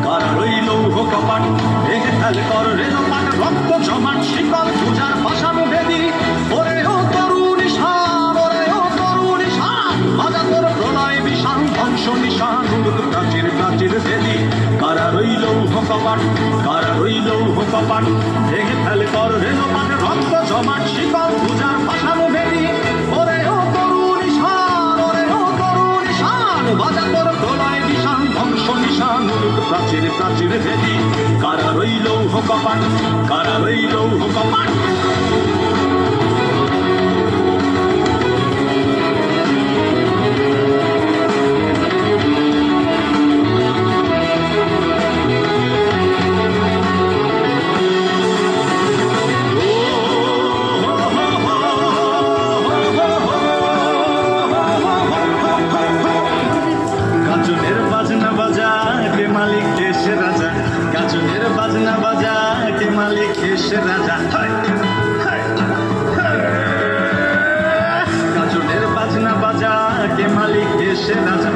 কারা রইল কপাট ভেঙে ফেলে কর রেলপাট রক্ত জমাট শিকল পূজার পাশানো ভেদি ওরে ও তরুণ ঈশান ওরে ও তরুণ ঈশান বাজা তোর প্রলয় বিষাণ ধ্বংস নিশান উড়ুক প্রাচীর প্রাচীর ভেদি কারা রইল কপাট কারা রইল কপাট ভেঙে ফেলে কর রেলপাট রক্ত জমাট শিকল পূজার পাশানো ভেদি ওরে ও তরুণ ঈশান ওরে ও তরুণ ঈশান বাজা তোর প্রলয় বিষাণ ধ্বংস নিশান উড়ুক প্রাচীর প্রাচীর ভেদি কারা রইল কপাট কারা রইল কপাট গাজনের বাজনা বাজা কে মালিক দেশে রাজা গাজনের বাজনা বাজা কে মালিক দেশে রাজা গাজনের বাজনা বাজা কে মালিক দেশে রাজা